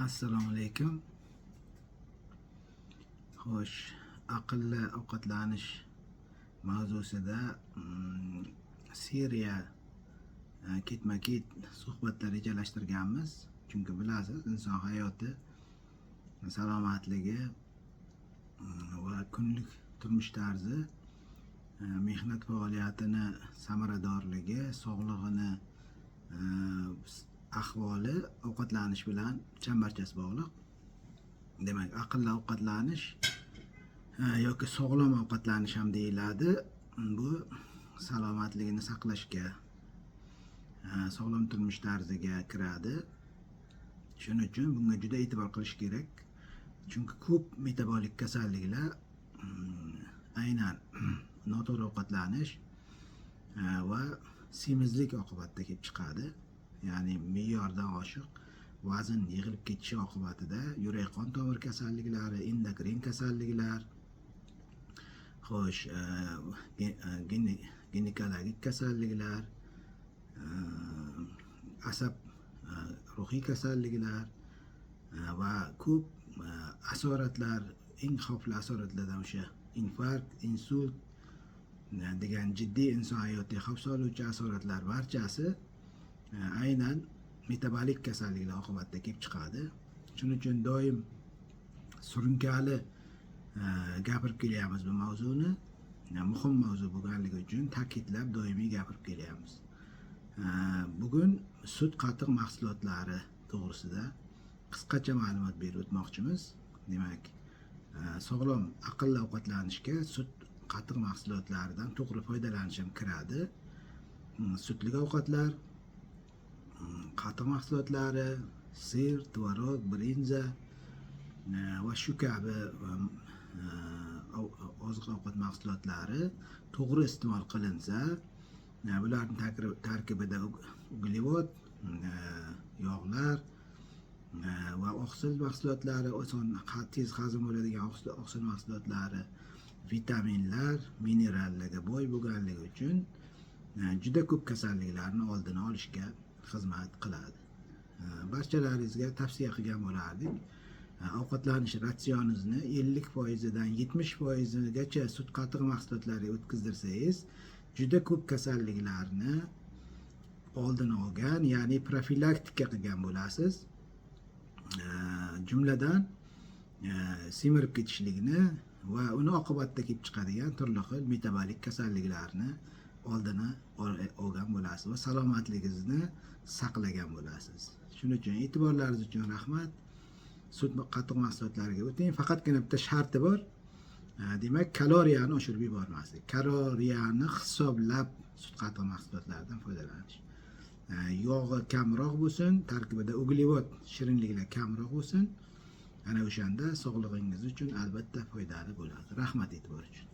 Assalomu alaykum. Xo'sh, aqlli ovqatlanish mavzusida seriya ketma-ket suhbatlar rejalashtirganmiz. Chunki bilasiz, inson hayoti, salomatligi va kunlik turmush tarzi, mehnat faoliyatini samaradorligi, sog'lig'ini ahvoli ovqatlanish bilan chambarchas bog'liq. Demak, aqlli ovqatlanish yoki sog'lom ovqatlanish ham deyiladi. Bu salomatligini saqlashga, sog'lom turmush tarziga kiradi. Shuning uchun bunga juda e'tibor qilish kerak. Chunki ko'p metabolik kasalliklar aynan noto'g'ri ovqatlanish va semizlik oqibatida kelib chiqadi. Ya'ni me'yordan oshiq vazn yig'ilib ketishi oqibatida yurak qon tomir kasalliklari, endokrin kasalliklar, xo'sh, ginekologik kasalliklar, asab ruhiy kasalliklar va ko'p asoratlar, eng xavfli asoratlardan o'sha infarkt, insult degan jiddiy inson hayotiga xavf soluvchi asoratlar barchasi aynan metabolik kasalliklar oqibatida kelib chiqadi. Shuning uchun doim surunkali gapirib kelyapmiz bu mavzuni. Muhim mavzu bo'lganligi uchun ta'kidlab doimiy gapirib kelyapmiz. Bugun sut qatiq mahsulotlari to'g'risida qisqacha ma'lumot berib o'tmoqchimiz. Demak, sog'lom aqlli ovqatlanishga sut qatiq mahsulotlaridan to'g'ri foydalanish ham kiradi. Sutli ovqatlar, qatiq mahsulotlari, sir, tvorog, brinza va shu kabi oziq-ovqat mahsulotlari to'g'ri iste'mol qilinsa, bularning tarkibida uglevod, yog'lar va oqsil mahsulotlari, tez hazm bo'ladigan oqsil mahsulotlari, vitaminlar, minerallarga boy bo'lganligi uchun juda ko'p kasalliklarni oldini olishga xizmat qiladi. Barchalaringizga tavsiya qilgan bo'lardik. Ovqatlanish ratsioningizni 50% dan 70%gacha sut qatiq mahsulotlariga o'tkazdirsangiz, juda ko'p kasalliklarni oldini olgan, ya'ni profilaktika qilgan bo'lasiz. Jumladan semirib ketishlikni va uni oqibatida kelib chiqadigan turli xil metabolik kasalliklarni oldini olgan bo'lasiz va salomatligingizni saqlagan bo'lasiz. Shuning uchun e'tiborlaringiz uchun rahmat. Sut qatiq mahsulotlariga o'ting. Faqatgina bitta sharti bor. Demak, kaloriyani oshirib yubormaslik. Kaloriyani hisoblab sut qatiq mahsulotlaridan foydalanish. Yog'i kamroq bo'lsin, tarkibida uglevod, shirinliklar kamroq bo'lsin. Ana o'shanda sog'lig'ingiz uchun albatta foydali bo'ladi. Rahmat e'tibor uchun.